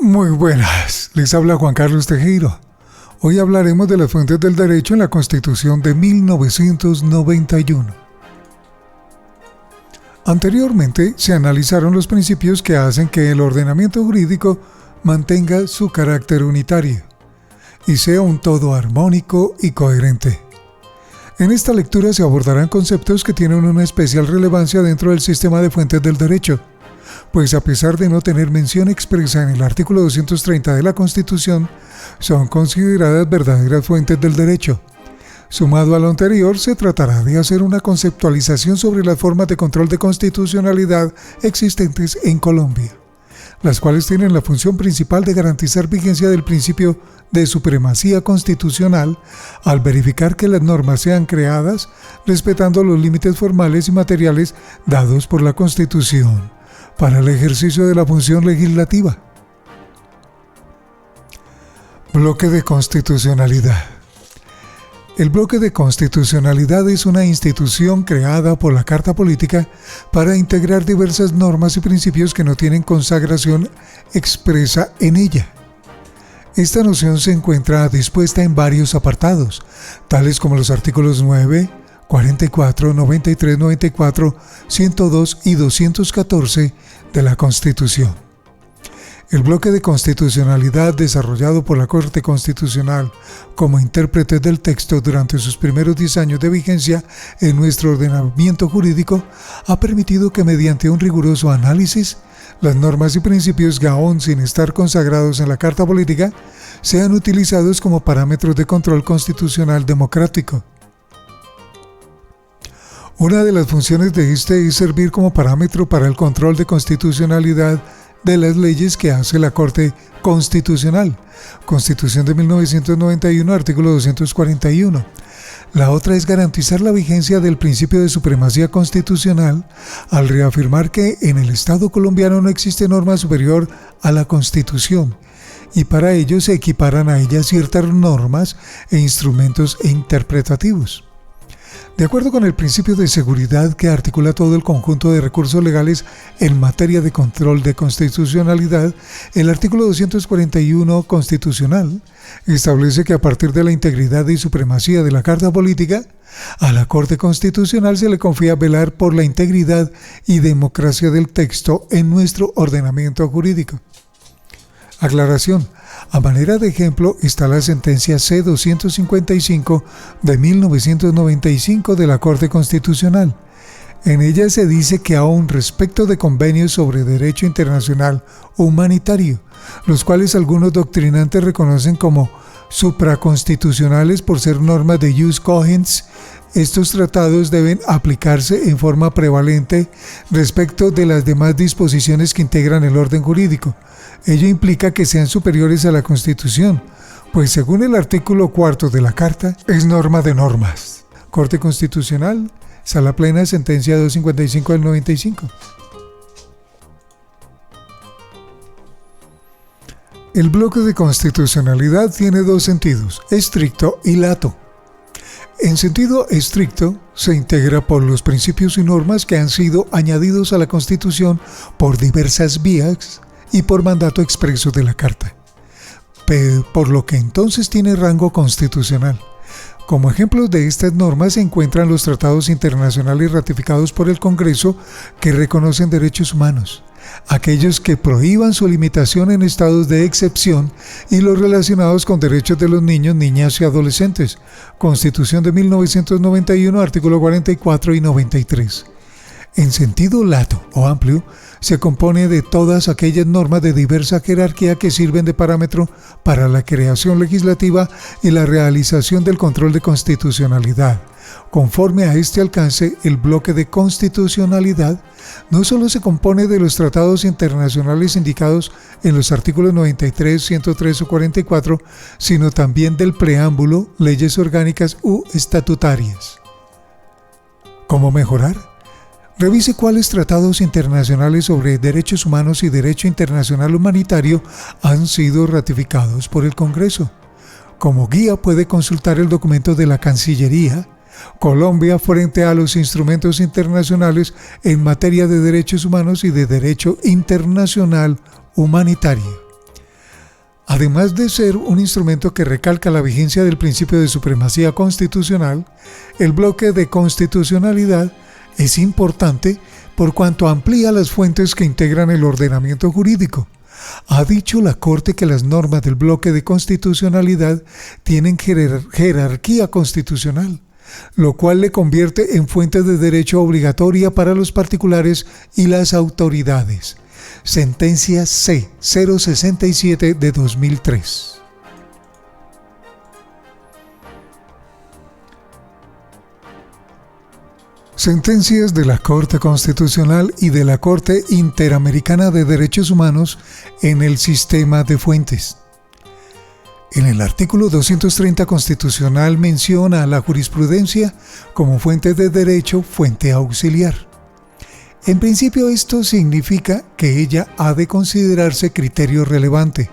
Muy buenas, les habla Juan Carlos Tejero. Hoy hablaremos de las fuentes del derecho en la Constitución de 1991. Anteriormente se analizaron los principios que hacen que el ordenamiento jurídico mantenga su carácter unitario y sea un todo armónico y coherente. En esta lectura se abordarán conceptos que tienen una especial relevancia dentro del sistema de fuentes del derecho, pues a pesar de no tener mención expresa en el artículo 230 de la Constitución, son consideradas verdaderas fuentes del derecho. Sumado a lo anterior, se tratará de hacer una conceptualización sobre las formas de control de constitucionalidad existentes en Colombia, las cuales tienen la función principal de garantizar vigencia del principio de supremacía constitucional al verificar que las normas sean creadas respetando los límites formales y materiales dados por la Constitución para el ejercicio de la función legislativa. Bloque de constitucionalidad. El bloque de constitucionalidad es una institución creada por la Carta Política para integrar diversas normas y principios que no tienen consagración expresa en ella. Esta noción se encuentra dispuesta en varios apartados, tales como los artículos 9, 44, 93, 94, 102 y 214 de la Constitución. El bloque de constitucionalidad desarrollado por la Corte Constitucional como intérprete del texto durante sus primeros 10 años de vigencia en nuestro ordenamiento jurídico ha permitido que mediante un riguroso análisis, las normas y principios que aún sin estar consagrados en la Carta Política sean utilizados como parámetros de control constitucional democrático. Una de las funciones de este es servir como parámetro para el control de constitucionalidad de las leyes que hace la Corte Constitucional. Constitución de 1991, artículo 241. La otra es garantizar la vigencia del principio de supremacía constitucional al reafirmar que en el Estado colombiano no existe norma superior a la Constitución y para ello se equiparan a ella ciertas normas e instrumentos interpretativos. De acuerdo con el principio de seguridad que articula todo el conjunto de recursos legales en materia de control de constitucionalidad, el artículo 241 constitucional establece que a partir de la integridad y supremacía de la Carta Política, a la Corte Constitucional se le confía velar por la integridad y democracia del texto en nuestro ordenamiento jurídico. Aclaración. A manera de ejemplo está la sentencia C-255 de 1995 de la Corte Constitucional. En ella se dice que aún respecto de convenios sobre derecho internacional humanitario, los cuales algunos doctrinantes reconocen como supraconstitucionales por ser normas de jus cogens, estos tratados deben aplicarse en forma prevalente respecto de las demás disposiciones que integran el orden jurídico. Ello implica que sean superiores a la Constitución, pues según el artículo 4 de la Carta, es norma de normas. Corte Constitucional, Sala Plena, sentencia 255 del 95. El bloque de constitucionalidad tiene dos sentidos, estricto y lato. En sentido estricto, se integra por los principios y normas que han sido añadidos a la Constitución por diversas vías y por mandato expreso de la Carta, por lo que entonces tiene rango constitucional. Como ejemplos de estas normas se encuentran los tratados internacionales ratificados por el Congreso que reconocen derechos humanos, aquellos que prohíban su limitación en estados de excepción y los relacionados con derechos de los niños, niñas y adolescentes. Constitución de 1991, artículo 44 y 93. En sentido lato o amplio, se compone de todas aquellas normas de diversa jerarquía que sirven de parámetro para la creación legislativa y la realización del control de constitucionalidad. Conforme a este alcance, el bloque de constitucionalidad no solo se compone de los tratados internacionales indicados en los artículos 93, 103 o 44, sino también del preámbulo, leyes orgánicas u estatutarias. ¿Cómo mejorar? Revise cuáles tratados internacionales sobre derechos humanos y derecho internacional humanitario han sido ratificados por el Congreso. Como guía puede consultar el documento de la Cancillería, Colombia frente a los instrumentos internacionales en materia de derechos humanos y de derecho internacional humanitario. además de ser un instrumento que recalca la vigencia del principio de supremacía constitucional, el bloque de constitucionalidad es importante por cuanto amplía las fuentes que integran el ordenamiento jurídico. Ha dicho la Corte que las normas del bloque de constitucionalidad tienen jerarquía constitucional, lo cual le convierte en fuente de derecho obligatoria para los particulares y las autoridades. Sentencia C-067 de 2003. Sentencias de la Corte Constitucional y de la Corte Interamericana de Derechos Humanos en el sistema de fuentes. En el artículo 230 constitucional menciona a la jurisprudencia como fuente de derecho, fuente auxiliar. En principio esto significa que ella ha de considerarse criterio relevante,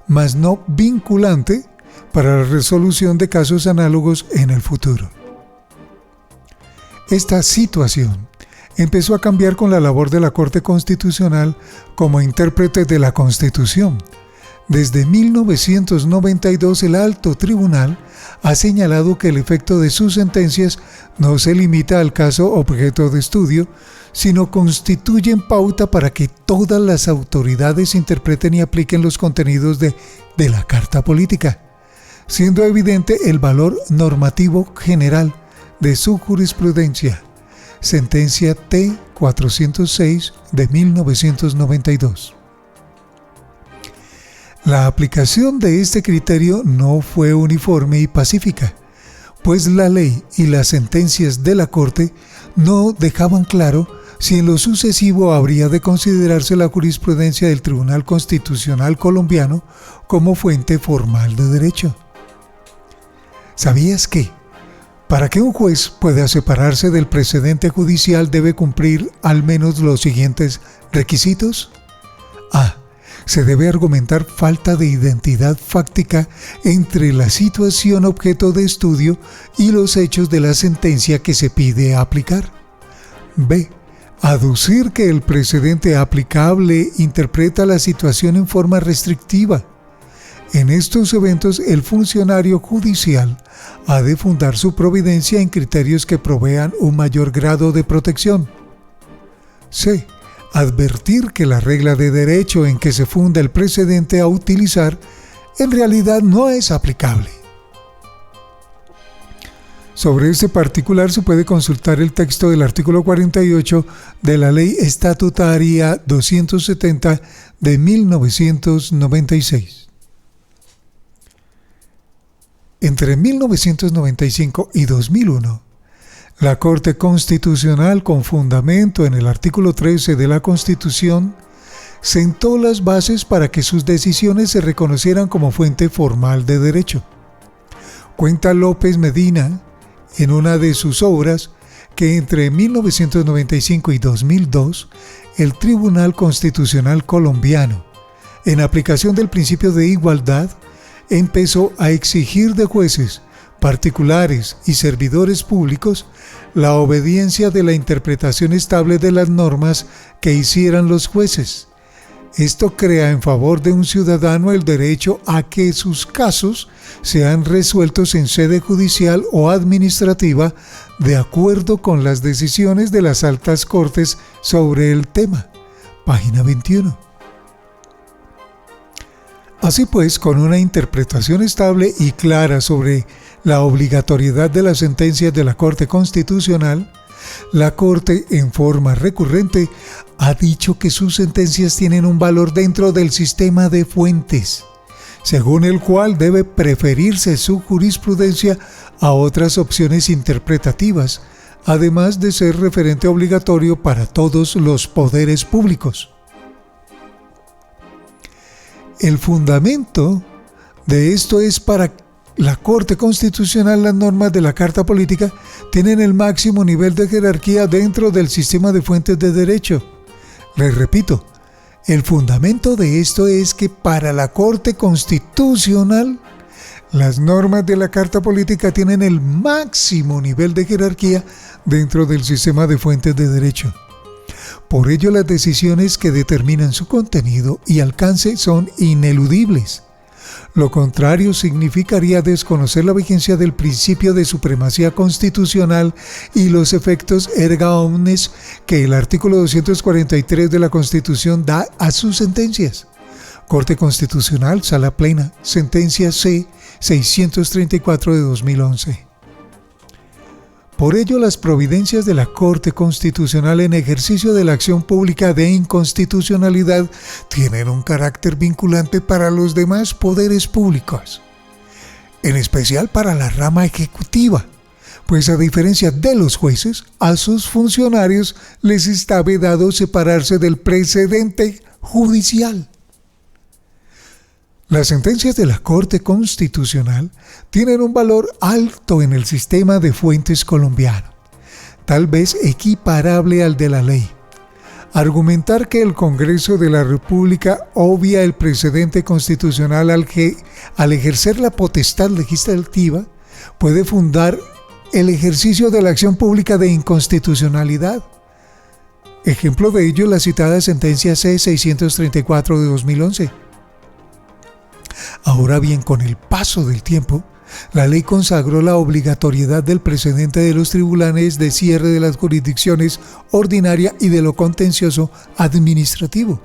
mas no vinculante para la resolución de casos análogos en el futuro. Esta situación empezó a cambiar con la labor de la Corte Constitucional como intérprete de la Constitución. Desde 1992 el Alto Tribunal ha señalado que el efecto de sus sentencias no se limita al caso objeto de estudio, sino constituyen pauta para que todas las autoridades interpreten y apliquen los contenidos de la Carta Política, siendo evidente el valor normativo general de su jurisprudencia. Sentencia T-406 de 1992. La aplicación de este criterio no fue uniforme y pacífica, pues la ley y las sentencias de la Corte no dejaban claro si en lo sucesivo habría de considerarse la jurisprudencia del Tribunal Constitucional colombiano como fuente formal de derecho. ¿Sabías que para que un juez pueda separarse del precedente judicial debe cumplir al menos los siguientes requisitos? A. Se debe argumentar falta de identidad fáctica entre la situación objeto de estudio y los hechos de la sentencia que se pide aplicar. B. Aducir que el precedente aplicable interpreta la situación en forma restrictiva. En estos eventos, el funcionario judicial ha de fundar su providencia en criterios que provean un mayor grado de protección. C. Advertir que la regla de derecho en que se funda el precedente a utilizar en realidad no es aplicable. Sobre este particular se puede consultar el texto del artículo 48 de la Ley Estatutaria 270 de 1996. Entre 1995 y 2001, la Corte Constitucional, con fundamento en el artículo 13 de la Constitución, sentó las bases para que sus decisiones se reconocieran como fuente formal de derecho. Cuenta López Medina, en una de sus obras, que entre 1995 y 2002, el Tribunal Constitucional colombiano, en aplicación del principio de igualdad, empezó a exigir de jueces, particulares y servidores públicos la obediencia de la interpretación estable de las normas que hicieran los jueces. Esto crea en favor de un ciudadano el derecho a que sus casos sean resueltos en sede judicial o administrativa de acuerdo con las decisiones de las altas cortes sobre el tema. Página 21. Así pues, con una interpretación estable y clara sobre la obligatoriedad de las sentencias de la Corte Constitucional, la Corte, en forma recurrente, ha dicho que sus sentencias tienen un valor dentro del sistema de fuentes, según el cual debe preferirse su jurisprudencia a otras opciones interpretativas, además de ser referente obligatorio para todos los poderes públicos. El fundamento de esto es para la Corte Constitucional. Las normas de la Carta Política tienen el máximo nivel de jerarquía dentro del sistema de fuentes de derecho. Les repito, el fundamento de esto es que para la Corte Constitucional, las normas de la Carta Política tienen el máximo nivel de jerarquía dentro del sistema de fuentes de derecho. Por ello, las decisiones que determinan su contenido y alcance son ineludibles, Lo contrario significaría desconocer la vigencia del principio de supremacía constitucional y los efectos erga omnes que el artículo 243 de la Constitución da a sus sentencias. Corte Constitucional, Sala Plena, sentencia C-634 de 2011. Por ello, las providencias de la Corte Constitucional en ejercicio de la acción pública de inconstitucionalidad tienen un carácter vinculante para los demás poderes públicos, en especial para la rama ejecutiva, pues a diferencia de los jueces, a sus funcionarios les está vedado separarse del precedente judicial. Las sentencias de la Corte Constitucional tienen un valor alto en el sistema de fuentes colombiano, tal vez equiparable al de la ley. Argumentar que el Congreso de la República obvia el precedente constitucional al ejercer la potestad legislativa puede fundar el ejercicio de la acción pública de inconstitucionalidad. Ejemplo de ello es la citada sentencia C-634 de 2011. Ahora bien, con el paso del tiempo, la ley consagró la obligatoriedad del precedente de los tribunales de cierre de las jurisdicciones ordinaria y de lo contencioso administrativo.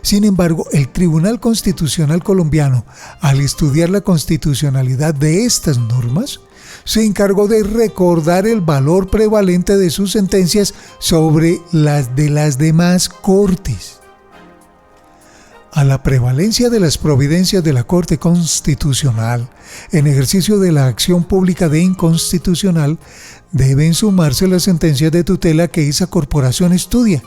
Sin embargo, el Tribunal Constitucional colombiano, al estudiar la constitucionalidad de estas normas, se encargó de recordar el valor prevalente de sus sentencias sobre las de las demás cortes. A la prevalencia de las providencias de la Corte Constitucional en ejercicio de la acción pública de inconstitucional deben sumarse las sentencias de tutela que esa corporación estudia,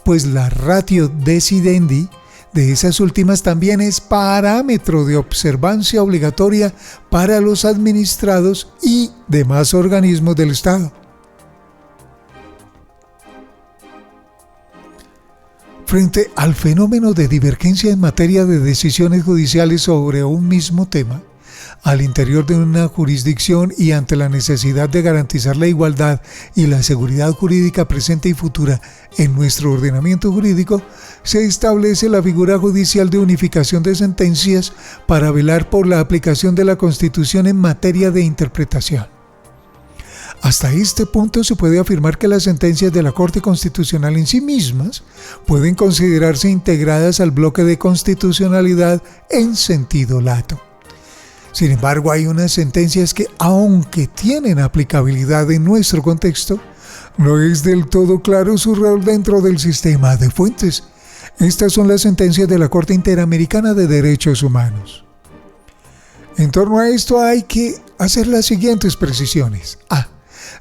pues la ratio decidendi de esas últimas también es parámetro de observancia obligatoria para los administrados y demás organismos del Estado. Frente al fenómeno de divergencia en materia de decisiones judiciales sobre un mismo tema, al interior de una jurisdicción y ante la necesidad de garantizar la igualdad y la seguridad jurídica presente y futura en nuestro ordenamiento jurídico, se establece la figura judicial de unificación de sentencias para velar por la aplicación de la Constitución en materia de interpretación. Hasta este punto se puede afirmar que las sentencias de la Corte Constitucional en sí mismas pueden considerarse integradas al bloque de constitucionalidad en sentido lato. Sin embargo, hay unas sentencias que, aunque tienen aplicabilidad en nuestro contexto, no es del todo claro su rol dentro del sistema de fuentes. Estas son las sentencias de la Corte Interamericana de Derechos Humanos. En torno a esto hay que hacer las siguientes precisiones. A.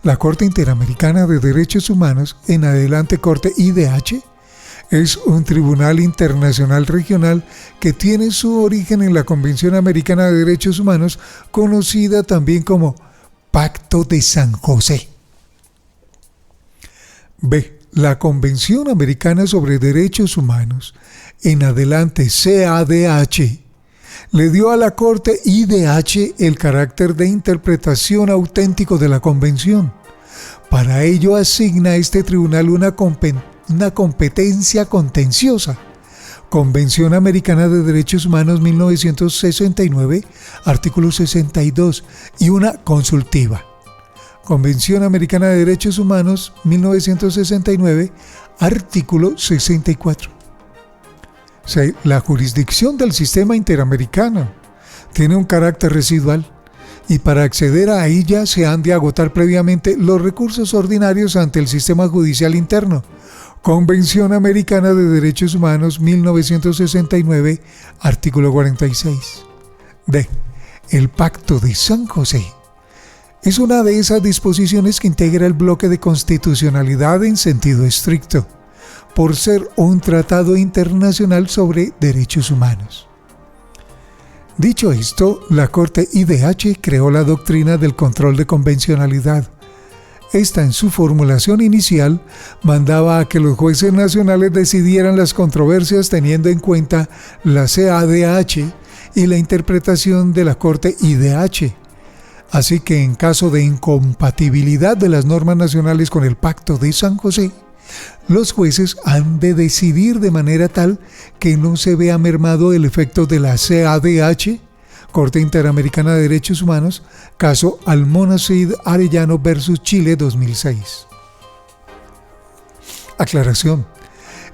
La Corte Interamericana de Derechos Humanos, en adelante Corte IDH, es un tribunal internacional regional que tiene su origen en la Convención Americana de Derechos Humanos, conocida también como Pacto de San José. B. La Convención Americana sobre Derechos Humanos, en adelante CADH, le dio a la Corte IDH el carácter de interpretación auténtico de la Convención. Para ello asigna a este tribunal una competencia contenciosa. Convención Americana de Derechos Humanos 1969, artículo 62, y una consultiva. Convención Americana de Derechos Humanos 1969, artículo 64. La jurisdicción del sistema interamericano tiene un carácter residual y para acceder a ella se han de agotar previamente los recursos ordinarios ante el sistema judicial interno. Convención Americana de Derechos Humanos 1969, artículo 46. D. El Pacto de San José es una de esas disposiciones que integra el bloque de constitucionalidad en sentido estricto, por ser un tratado internacional sobre derechos humanos. Dicho esto, la Corte IDH creó la doctrina del control de convencionalidad. Esta, en su formulación inicial, mandaba a que los jueces nacionales decidieran las controversias teniendo en cuenta la CADH y la interpretación de la Corte IDH. Así que en caso de incompatibilidad de las normas nacionales con el Pacto de San José, los jueces han de decidir de manera tal que no se vea mermado el efecto de la CADH Corte Interamericana de Derechos Humanos, caso Almonacid Arellano versus Chile 2006. Aclaración.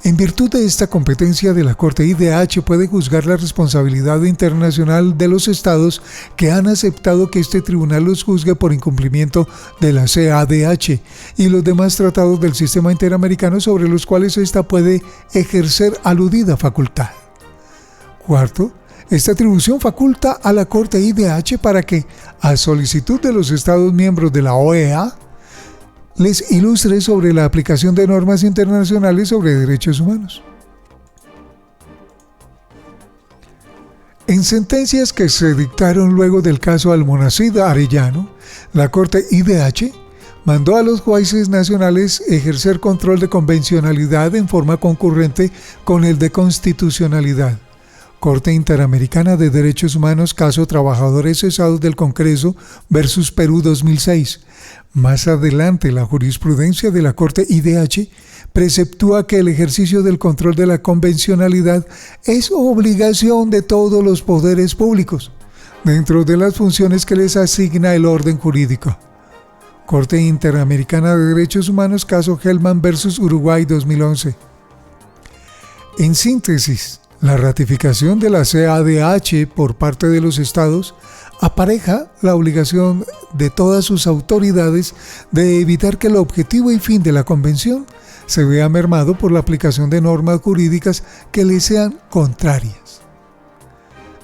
En virtud de esta competencia de la Corte, IDH puede juzgar la responsabilidad internacional de los estados que han aceptado que este tribunal los juzgue por incumplimiento de la CADH y los demás tratados del sistema interamericano sobre los cuales ésta puede ejercer aludida facultad. Cuarto, esta atribución faculta a la Corte IDH para que, a solicitud de los estados miembros de la OEA, les ilustre sobre la aplicación de normas internacionales sobre derechos humanos. En sentencias que se dictaron luego del caso Almonacid Arellano, la Corte IDH mandó a los jueces nacionales ejercer control de convencionalidad en forma concurrente con el de constitucionalidad. Corte Interamericana de Derechos Humanos, caso Trabajadores Cesados del Congreso versus Perú 2006. Más adelante, la jurisprudencia de la Corte IDH preceptúa que el ejercicio del control de la convencionalidad es obligación de todos los poderes públicos, dentro de las funciones que les asigna el orden jurídico. Corte Interamericana de Derechos Humanos, caso Hellman versus Uruguay 2011. En síntesis, la ratificación de la CADH por parte de los estados apareja la obligación de todas sus autoridades de evitar que el objetivo y fin de la convención se vea mermado por la aplicación de normas jurídicas que le sean contrarias.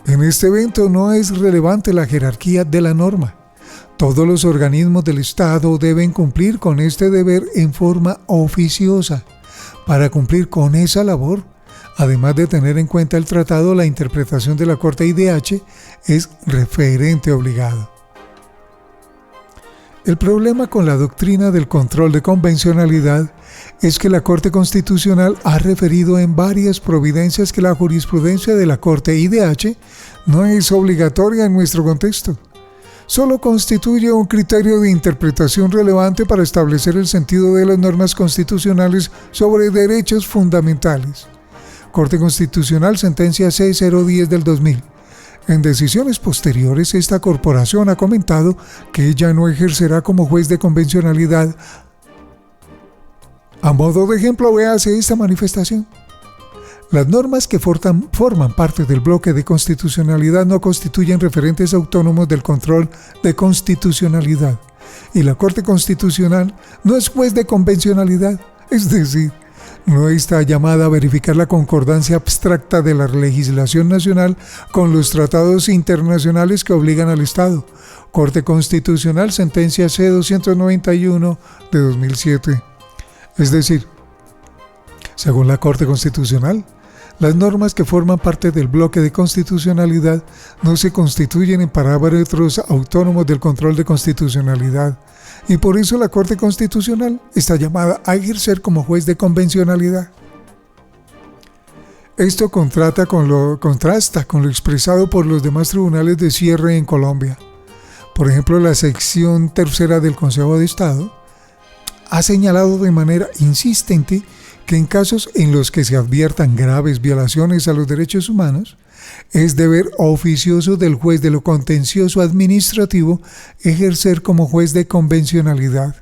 En este evento no es relevante la jerarquía de la norma. Todos los organismos del Estado deben cumplir con este deber en forma oficiosa. Para cumplir con esa labor, además de tener en cuenta el tratado, la interpretación de la Corte IDH es referente obligado. El problema con la doctrina del control de convencionalidad es que la Corte Constitucional ha referido en varias providencias que la jurisprudencia de la Corte IDH no es obligatoria en nuestro contexto. Solo constituye un criterio de interpretación relevante para establecer el sentido de las normas constitucionales sobre derechos fundamentales. Corte Constitucional, sentencia C010 del 2000. En decisiones posteriores, esta corporación ha comentado que ella no ejercerá como juez de convencionalidad. A modo de ejemplo, véase esta manifestación. Las normas que forman parte del bloque de constitucionalidad no constituyen referentes autónomos del control de constitucionalidad, y la Corte Constitucional no es juez de convencionalidad, es decir, no está llamada a verificar la concordancia abstracta de la legislación nacional con los tratados internacionales que obligan al Estado. Corte Constitucional, sentencia C291 de 2007. Es decir, según la Corte Constitucional, las normas que forman parte del bloque de constitucionalidad no se constituyen en parámetros autónomos del control de constitucionalidad, y por eso la Corte Constitucional está llamada a ejercer como juez de convencionalidad. Esto contrasta con lo expresado por los demás tribunales de cierre en Colombia. Por ejemplo, la sección tercera del Consejo de Estado ha señalado de manera insistente que en casos en los que se adviertan graves violaciones a los derechos humanos, es deber oficioso del juez de lo contencioso administrativo ejercer como juez de convencionalidad.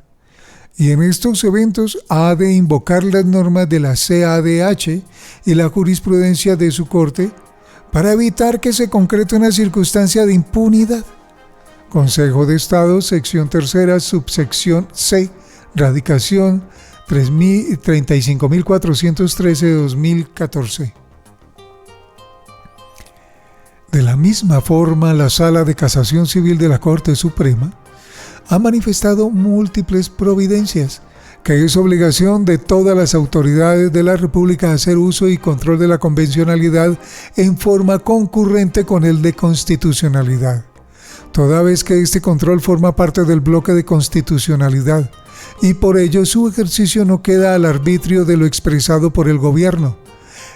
Y en estos eventos ha de invocar las normas de la CADH y la jurisprudencia de su corte para evitar que se concrete una circunstancia de impunidad. Consejo de Estado, sección tercera, subsección C, radicación 35.413 de 2014. De la misma forma, la Sala de Casación Civil de la Corte Suprema ha manifestado múltiples providencias que es obligación de todas las autoridades de la República hacer uso y control de la convencionalidad en forma concurrente con el de constitucionalidad, toda vez que este control forma parte del bloque de constitucionalidad, y por ello su ejercicio no queda al arbitrio de lo expresado por el gobierno.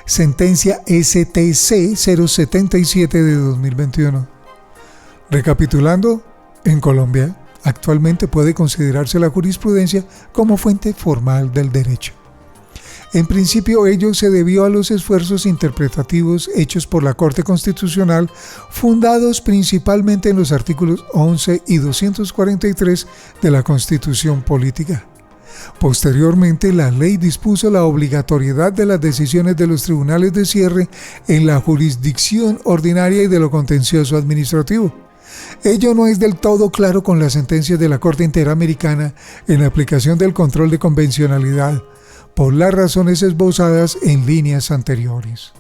Sentencia STC 077 de 2021. Recapitulando, en Colombia, actualmente puede considerarse la jurisprudencia como fuente formal del derecho. En principio, ello se debió a los esfuerzos interpretativos hechos por la Corte Constitucional, fundados principalmente en los artículos 11 y 243 de la Constitución Política. Posteriormente, la ley dispuso la obligatoriedad de las decisiones de los tribunales de cierre en la jurisdicción ordinaria y de lo contencioso administrativo. Ello no es del todo claro con las sentencias de la Corte Interamericana en la aplicación del control de convencionalidad, por las razones esbozadas en líneas anteriores.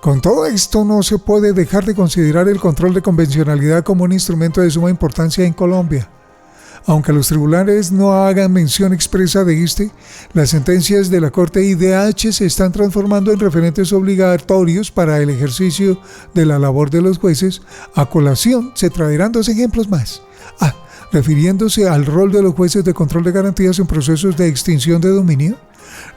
Con todo esto, no se puede dejar de considerar el control de convencionalidad como un instrumento de suma importancia en Colombia. Aunque los tribunales no hagan mención expresa de este, las sentencias de la Corte IDH se están transformando en referentes obligatorios para el ejercicio de la labor de los jueces. A colación se traerán dos ejemplos más. Refiriéndose al rol de los jueces de control de garantías en procesos de extinción de dominio,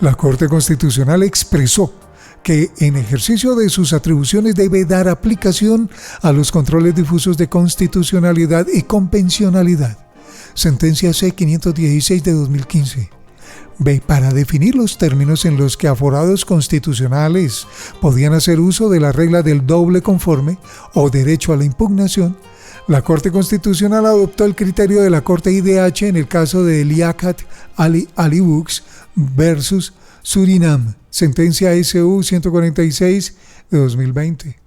la Corte Constitucional expresó que en ejercicio de sus atribuciones debe dar aplicación a los controles difusos de constitucionalidad y convencionalidad. Sentencia C-516 de 2015. B. Para definir los términos en los que aforados constitucionales podían hacer uso de la regla del doble conforme o derecho a la impugnación, la Corte Constitucional adoptó el criterio de la Corte IDH en el caso de Liaquat Ali Bux versus Surinam, sentencia SU 146 de 2020.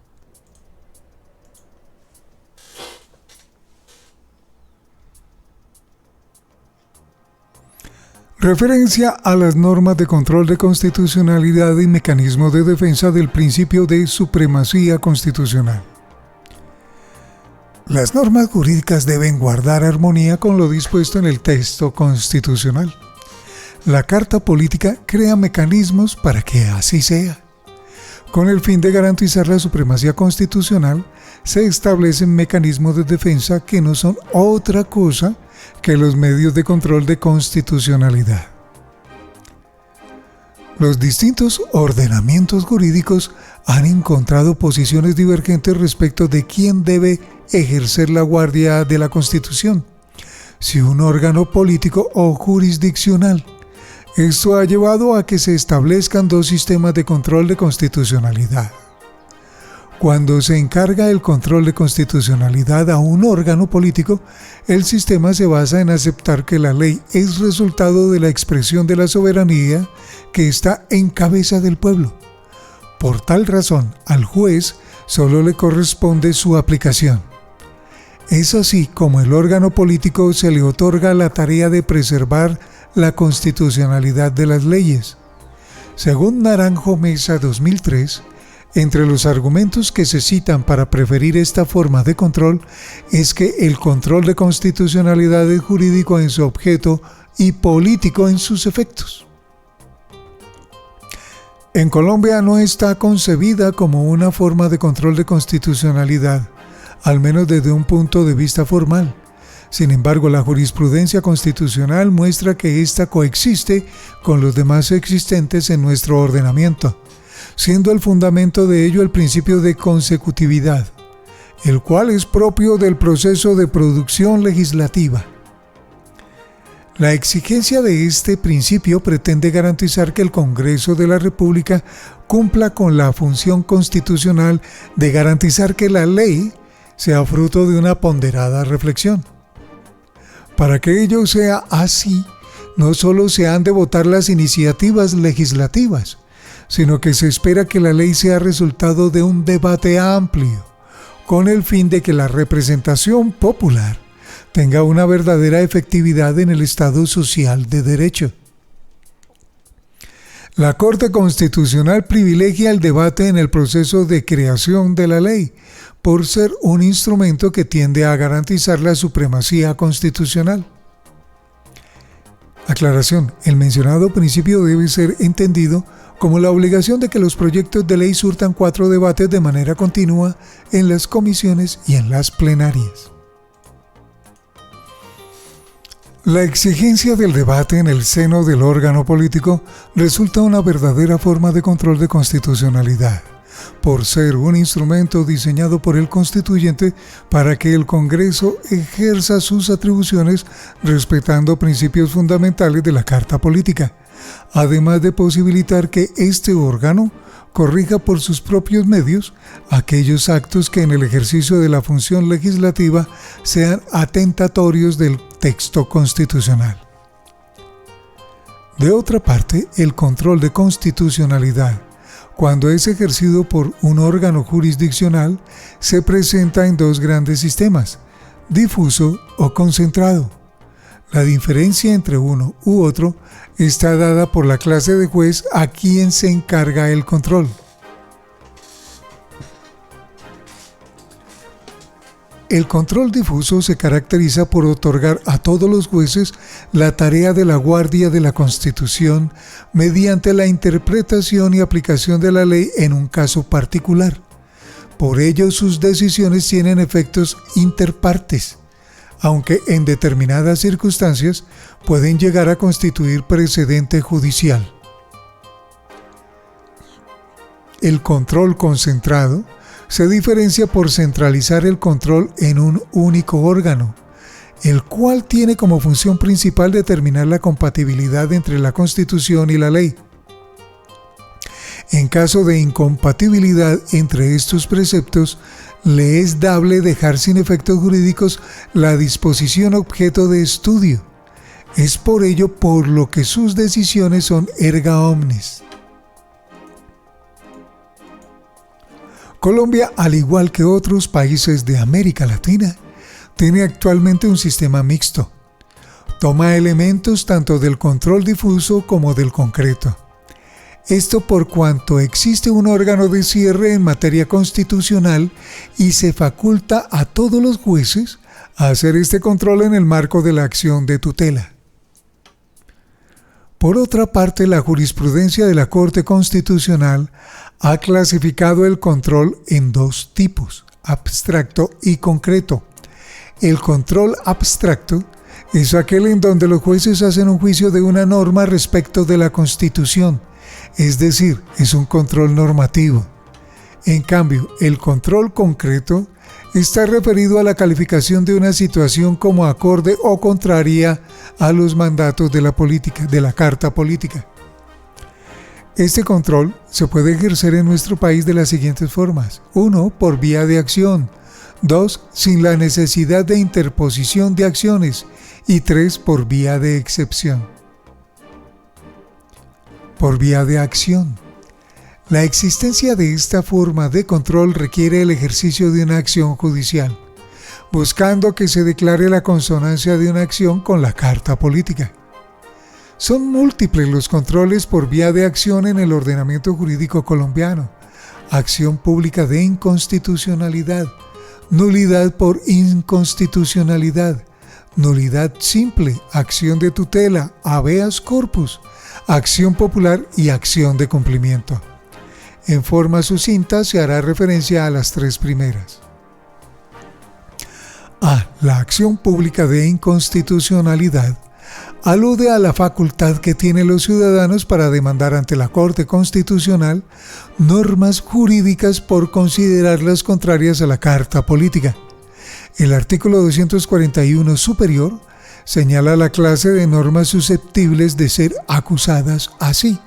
Referencia a las normas de control de constitucionalidad y mecanismos de defensa del principio de supremacía constitucional. Las normas jurídicas deben guardar armonía con lo dispuesto en el texto constitucional. La Carta Política crea mecanismos para que así sea. Con el fin de garantizar la supremacía constitucional, se establecen mecanismos de defensa que no son otra cosa que los medios de control de constitucionalidad. Los distintos ordenamientos jurídicos han encontrado posiciones divergentes respecto de quién debe ejercer la guardia de la Constitución, si un órgano político o jurisdiccional. Esto ha llevado a que se establezcan dos sistemas de control de constitucionalidad. Cuando se encarga el control de constitucionalidad a un órgano político, el sistema se basa en aceptar que la ley es resultado de la expresión de la soberanía que está en cabeza del pueblo. Por tal razón, al juez solo le corresponde su aplicación. Es así como el órgano político se le otorga la tarea de preservar la constitucionalidad de las leyes. Según Naranjo Mesa 2003, entre los argumentos que se citan para preferir esta forma de control es que el control de constitucionalidad es jurídico en su objeto y político en sus efectos. En Colombia no está concebida como una forma de control de constitucionalidad, al menos desde un punto de vista formal. Sin embargo, la jurisprudencia constitucional muestra que ésta coexiste con los demás existentes en nuestro ordenamiento, siendo el fundamento de ello el principio de consecutividad, el cual es propio del proceso de producción legislativa. La exigencia de este principio pretende garantizar que el Congreso de la República cumpla con la función constitucional de garantizar que la ley sea fruto de una ponderada reflexión. Para que ello sea así, no solo se han de votar las iniciativas legislativas, sino que se espera que la ley sea resultado de un debate amplio, con el fin de que la representación popular tenga una verdadera efectividad en el Estado social de derecho. La Corte Constitucional privilegia el debate en el proceso de creación de la ley, por ser un instrumento que tiende a garantizar la supremacía constitucional. Aclaración: el mencionado principio debe ser entendido como la obligación de que los proyectos de ley surtan 4 debates de manera continua en las comisiones y en las plenarias. La exigencia del debate en el seno del órgano político resulta una verdadera forma de control de constitucionalidad, por ser un instrumento diseñado por el constituyente para que el Congreso ejerza sus atribuciones respetando principios fundamentales de la Carta Política, además de posibilitar que este órgano corrija por sus propios medios aquellos actos que en el ejercicio de la función legislativa sean atentatorios del texto constitucional. De otra parte, el control de constitucionalidad, cuando es ejercido por un órgano jurisdiccional, se presenta en dos grandes sistemas, difuso o concentrado. La diferencia entre uno u otro está dada por la clase de juez a quien se encarga el control. El control difuso se caracteriza por otorgar a todos los jueces la tarea de la guardia de la Constitución mediante la interpretación y aplicación de la ley en un caso particular. Por ello, sus decisiones tienen efectos interpartes, aunque en determinadas circunstancias pueden llegar a constituir precedente judicial. El control concentrado se diferencia por centralizar el control en un único órgano, el cual tiene como función principal determinar la compatibilidad entre la Constitución y la ley. En caso de incompatibilidad entre estos preceptos, le es dable dejar sin efectos jurídicos la disposición objeto de estudio. Es por ello por lo que sus decisiones son erga omnes. Colombia, al igual que otros países de América Latina, tiene actualmente un sistema mixto. Toma elementos tanto del control difuso como del concreto. Esto por cuanto existe un órgano de cierre en materia constitucional y se faculta a todos los jueces a hacer este control en el marco de la acción de tutela. Por otra parte, la jurisprudencia de la Corte Constitucional ha clasificado el control en dos tipos, abstracto y concreto. El control abstracto es aquel en donde los jueces hacen un juicio de una norma respecto de la Constitución, es decir, es un control normativo. En cambio, el control concreto está referido a la calificación de una situación como acorde o contraria a los mandatos de la política, de la Carta Política. Este control se puede ejercer en nuestro país de las siguientes formas. 1. Por vía de acción. 2. Sin la necesidad de interposición de acciones. Y 3. Por vía de excepción. Por vía de acción. La existencia de esta forma de control requiere el ejercicio de una acción judicial, buscando que se declare la consonancia de una acción con la Carta Política. Son múltiples los controles por vía de acción en el ordenamiento jurídico colombiano: acción pública de inconstitucionalidad, nulidad por inconstitucionalidad, nulidad simple, acción de tutela, habeas corpus, acción popular y acción de cumplimiento. En forma sucinta se hará referencia a las tres primeras. A. La acción pública de inconstitucionalidad alude a la facultad que tienen los ciudadanos para demandar ante la Corte Constitucional normas jurídicas por considerarlas contrarias a la Carta Política. El artículo 241 superior señala la clase de normas susceptibles de ser acusadas así: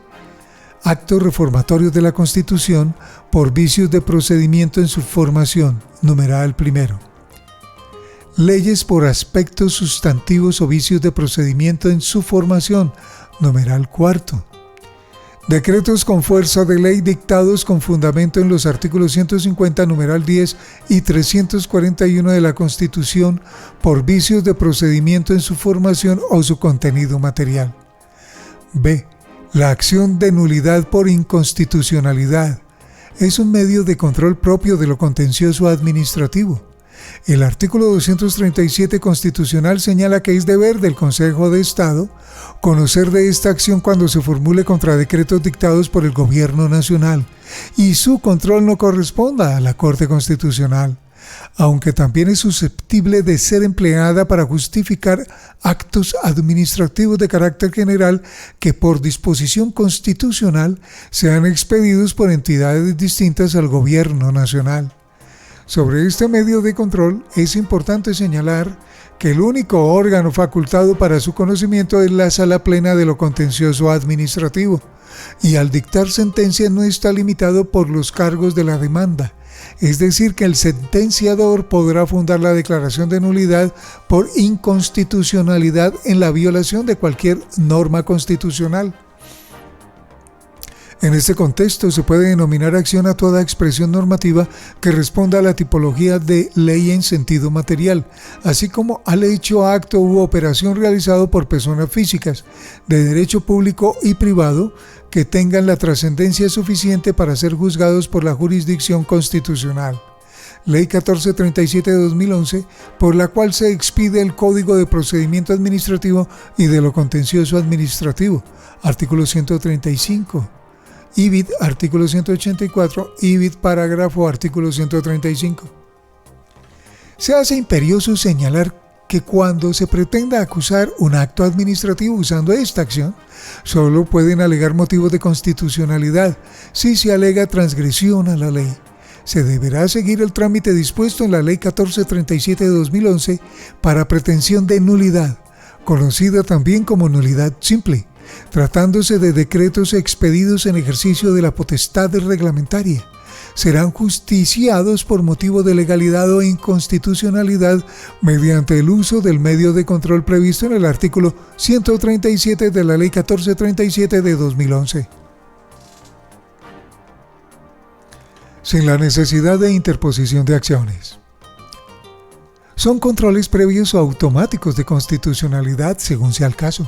actos reformatorios de la Constitución por vicios de procedimiento en su formación, numeral primero. Leyes por aspectos sustantivos o vicios de procedimiento en su formación, numeral cuarto. Decretos con fuerza de ley dictados con fundamento en los artículos 150, numeral 10 y 341 de la Constitución por vicios de procedimiento en su formación o su contenido material. B. La acción de nulidad por inconstitucionalidad es un medio de control propio de lo contencioso administrativo. El artículo 237 constitucional señala que es deber del Consejo de Estado conocer de esta acción cuando se formule contra decretos dictados por el Gobierno Nacional y su control no corresponda a la Corte Constitucional, aunque también es susceptible de ser empleada para justificar actos administrativos de carácter general que por disposición constitucional sean expedidos por entidades distintas al Gobierno Nacional. Sobre este medio de control es importante señalar que el único órgano facultado para su conocimiento es la Sala Plena de lo Contencioso Administrativo, y al dictar sentencia no está limitado por los cargos de la demanda, es decir, que el sentenciador podrá fundar la declaración de nulidad por inconstitucionalidad en la violación de cualquier norma constitucional. En este contexto se puede denominar acción a toda expresión normativa que responda a la tipología de ley en sentido material, así como al hecho, acto u operación realizado por personas físicas, de derecho público y privado, que tengan la trascendencia suficiente para ser juzgados por la jurisdicción constitucional. Ley 1437 de 2011, por la cual se expide el Código de Procedimiento Administrativo y de lo Contencioso Administrativo, artículo 135. IBID, artículo 184, IBID, parágrafo, artículo 135. Se hace imperioso señalar que cuando se pretenda acusar un acto administrativo usando esta acción, solo pueden alegar motivos de constitucionalidad si se alega transgresión a la ley. Se deberá seguir el trámite dispuesto en la Ley 1437 de 2011 para pretensión de nulidad, conocida también como nulidad simple, tratándose de decretos expedidos en ejercicio de la potestad reglamentaria. Serán justiciados por motivo de legalidad o inconstitucionalidad mediante el uso del medio de control previsto en el artículo 137 de la Ley 1437 de 2011. Sin la necesidad de interposición de acciones. Son controles previos o automáticos de constitucionalidad según sea el caso.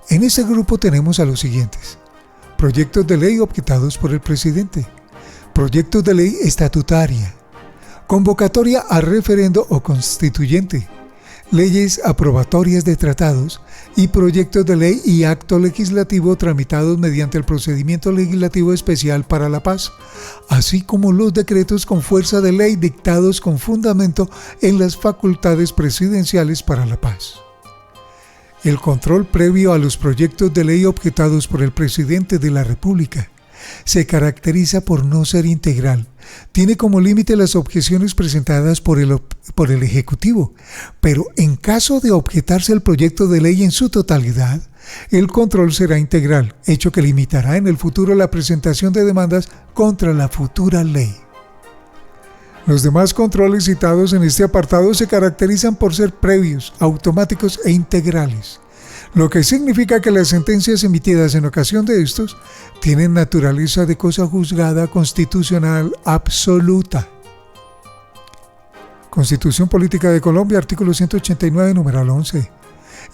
En este grupo tenemos a los siguientes: proyectos de ley objetados por el presidente, proyectos de ley estatutaria, convocatoria a referendo o constituyente, leyes aprobatorias de tratados y proyectos de ley y acto legislativo tramitados mediante el procedimiento legislativo especial para la paz, así como los decretos con fuerza de ley dictados con fundamento en las facultades presidenciales para la paz. El control previo a los proyectos de ley objetados por el presidente de la República se caracteriza por no ser integral. Tiene como límite las objeciones presentadas por el Ejecutivo, pero en caso de objetarse el proyecto de ley en su totalidad, el control será integral, hecho que limitará en el futuro la presentación de demandas contra la futura ley. Los demás controles citados en este apartado se caracterizan por ser previos, automáticos e integrales, lo que significa que las sentencias emitidas en ocasión de estos tienen naturaleza de cosa juzgada constitucional absoluta. Constitución Política de Colombia, artículo 189, numeral 11.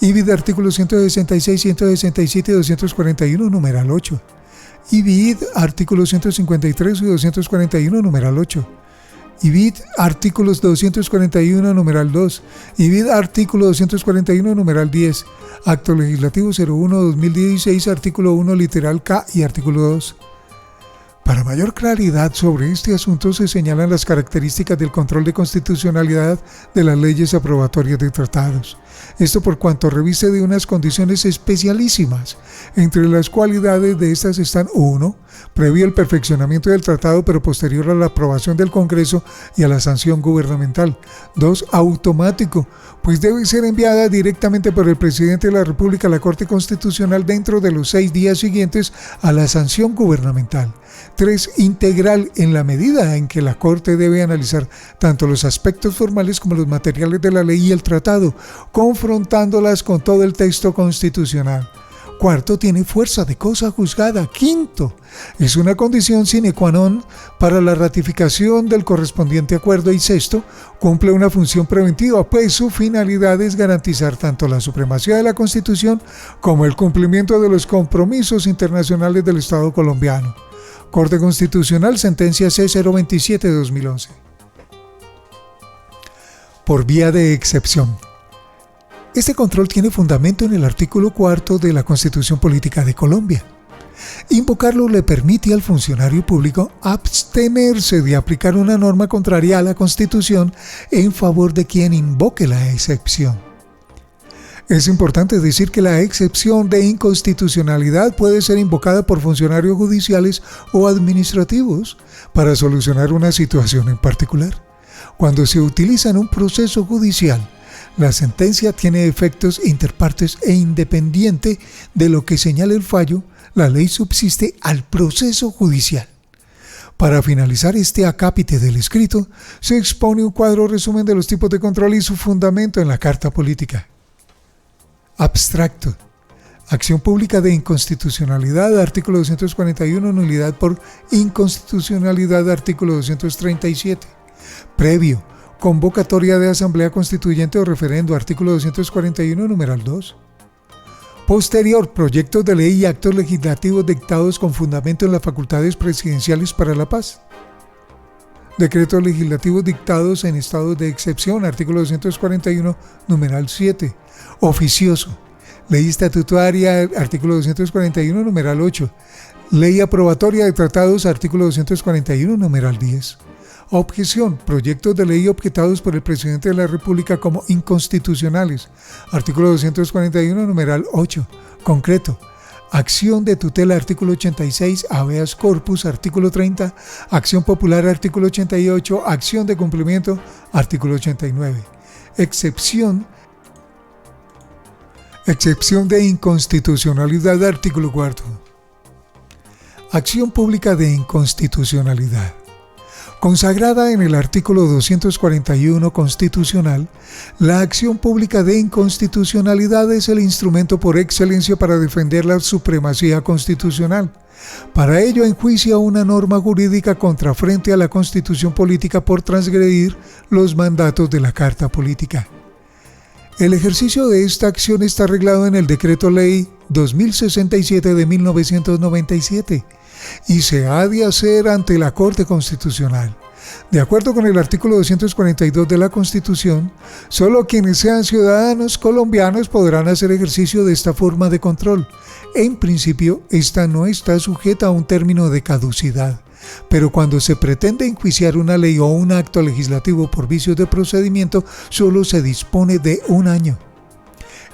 IBID, artículo 166, 167 y 241, numeral 8. IBID, artículos 153 y 241, numeral 8. IBID, artículos 241, numeral 2. IBID, artículo 241, numeral 10. Acto Legislativo 01-2016, artículo 1, literal K y artículo 2. Para mayor claridad sobre este asunto se señalan las características del control de constitucionalidad de las leyes aprobatorias de tratados. Esto por cuanto reviste de unas condiciones especialísimas, entre las cualidades de estas están: 1. Previo el perfeccionamiento del tratado pero posterior a la aprobación del Congreso y a la sanción gubernamental. 2. Automático, pues debe ser enviada directamente por el presidente de la República a la Corte Constitucional dentro de los 6 días siguientes a la sanción gubernamental. 3. Integral, en la medida en que la Corte debe analizar tanto los aspectos formales como los materiales de la ley y el tratado, confrontándolas con todo el texto constitucional. 4. Tiene fuerza de cosa juzgada. 5. Es una condición sine qua non para la ratificación del correspondiente acuerdo. Y 6. Cumple una función preventiva, pues su finalidad es garantizar tanto la supremacía de la Constitución como el cumplimiento de los compromisos internacionales del Estado colombiano. Corte Constitucional, sentencia C027 de 2011. Por vía de excepción. Este control tiene fundamento en el artículo 4 de la Constitución Política de Colombia. Invocarlo le permite al funcionario público abstenerse de aplicar una norma contraria a la Constitución en favor de quien invoque la excepción. Es importante decir que la excepción de inconstitucionalidad puede ser invocada por funcionarios judiciales o administrativos para solucionar una situación en particular. Cuando se utiliza en un proceso judicial, la sentencia tiene efectos interpartes e independiente de lo que señale el fallo, la ley subsiste al proceso judicial. Para finalizar este acápite del escrito, se expone un cuadro resumen de los tipos de control y su fundamento en la Carta Política. Abstracto. Acción pública de inconstitucionalidad, artículo 241, nulidad por inconstitucionalidad, artículo 237. Previo. Convocatoria de asamblea constituyente o referendo, artículo 241, numeral 2. Posterior, proyectos de ley y actos legislativos dictados con fundamento en las facultades presidenciales para la paz. Decretos legislativos dictados en estados de excepción, artículo 241, numeral 7. Oficioso. Ley estatutaria, artículo 241, numeral 8. Ley aprobatoria de tratados, artículo 241, numeral 10. Objeción. Proyectos de ley objetados por el presidente de la República como inconstitucionales. Artículo 241, numeral 8. Concreto. Acción de tutela, artículo 86. Habeas corpus, artículo 30. Acción popular, artículo 88. Acción de cumplimiento, artículo 89. Excepción de inconstitucionalidad, artículo 4. Acción pública de inconstitucionalidad. Consagrada en el artículo 241 constitucional, la acción pública de inconstitucionalidad es el instrumento por excelencia para defender la supremacía constitucional. Para ello enjuicia una norma jurídica contrafrente a la Constitución política por transgredir los mandatos de la Carta Política. El ejercicio de esta acción está reglado en el Decreto Ley 2067 de 1997 y se ha de hacer ante la Corte Constitucional. De acuerdo con el artículo 242 de la Constitución, solo quienes sean ciudadanos colombianos podrán hacer ejercicio de esta forma de control. En principio, esta no está sujeta a un término de caducidad, pero cuando se pretende enjuiciar una ley o un acto legislativo por vicios de procedimiento, solo se dispone de un año.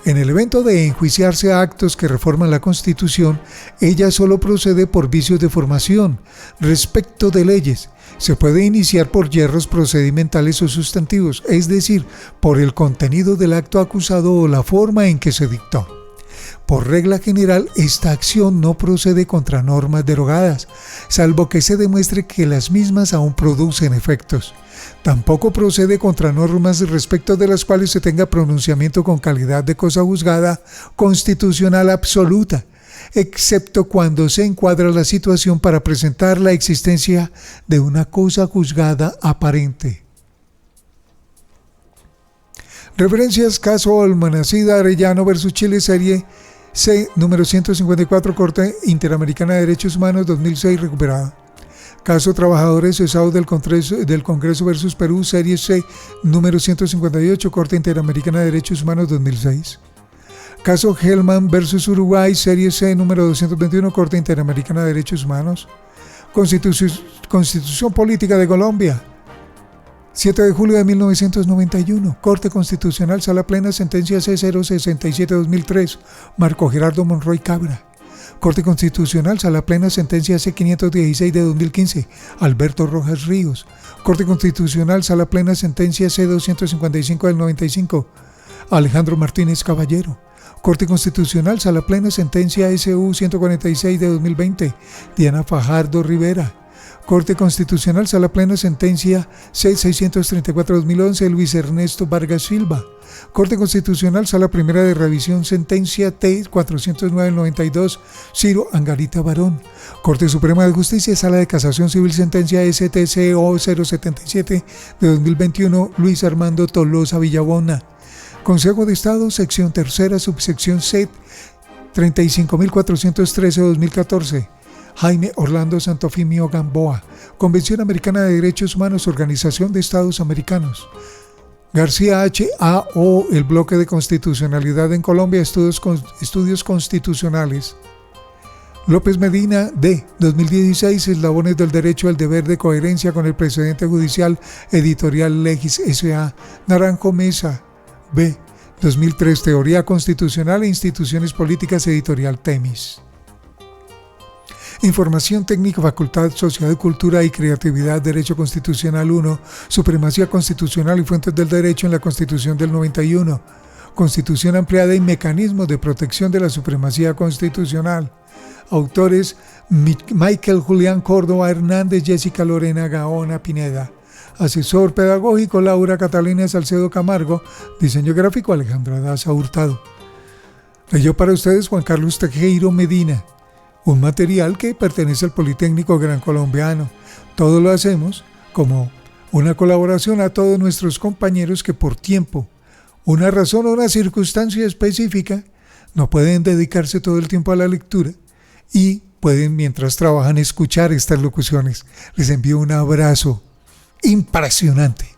En el evento de enjuiciarse actos que reforman la Constitución, ella solo procede por vicios de formación. Respecto de leyes, se puede iniciar por yerros procedimentales o sustantivos, es decir, por el contenido del acto acusado o la forma en que se dictó. Por regla general, esta acción no procede contra normas derogadas, salvo que se demuestre que las mismas aún producen efectos. Tampoco procede contra normas respecto de las cuales se tenga pronunciamiento con calidad de cosa juzgada constitucional absoluta, excepto cuando se encuadra la situación para presentar la existencia de una cosa juzgada aparente. Referencias: caso Almanacida Arellano versus Chile, serie C, número 154, Corte Interamericana de Derechos Humanos, 2006, recuperada. Caso Trabajadores Cesados del Congreso versus Perú, serie C, número 158, Corte Interamericana de Derechos Humanos, 2006. Caso Hellman versus Uruguay, serie C, número 221, Corte Interamericana de Derechos Humanos. Constitución Política de Colombia, 7 de julio de 1991, Corte Constitucional, Sala Plena, sentencia C067-2003, Marco Gerardo Monroy Cabra. Corte Constitucional, Sala Plena, sentencia C516 de 2015, Alberto Rojas Ríos. Corte Constitucional, Sala Plena, sentencia C255 del 95, Alejandro Martínez Caballero. Corte Constitucional, Sala Plena, sentencia SU 146 de 2020, Diana Fajardo Rivera. Corte Constitucional, Sala Plena, sentencia C634-2011, Luis Ernesto Vargas Silva. Corte Constitucional, Sala Primera de Revisión, sentencia T409-92, Ciro Angarita Barón. Corte Suprema de Justicia, Sala de Casación Civil, sentencia STCO 077 de 2021, Luis Armando Tolosa Villabona. Consejo de Estado, sección tercera, subsección C, 35.413-2014. Jaime Orlando Santofimio Gamboa. Convención Americana de Derechos Humanos, Organización de Estados Americanos. García H. A. O. El Bloque de Constitucionalidad en Colombia, Estudios Constitucionales. López Medina D. 2016, Eslabones del Derecho al Deber de Coherencia con el Precedente Judicial, Editorial Legis S.A. Naranjo Mesa B. 2003, Teoría Constitucional e Instituciones Políticas, Editorial Temis. Información técnica, Facultad, Sociedad, Cultura y Creatividad, Derecho Constitucional 1, Supremacía Constitucional y Fuentes del Derecho en la Constitución del 91, Constitución ampliada y mecanismos de protección de la supremacía constitucional. Autores: Michael Julián Córdoba Hernández, Jessica Lorena Gaona Pineda. Asesor pedagógico: Laura Catalina Salcedo Camargo. Diseño gráfico: Alejandra Daza Hurtado. Leyó para ustedes Juan Carlos Tejero Medina. Un material que pertenece al Politécnico Gran Colombiano. Todo lo hacemos como una colaboración a todos nuestros compañeros que por tiempo, una razón o una circunstancia específica, no pueden dedicarse todo el tiempo a la lectura y pueden, mientras trabajan, escuchar estas locuciones. Les envío un abrazo impresionante.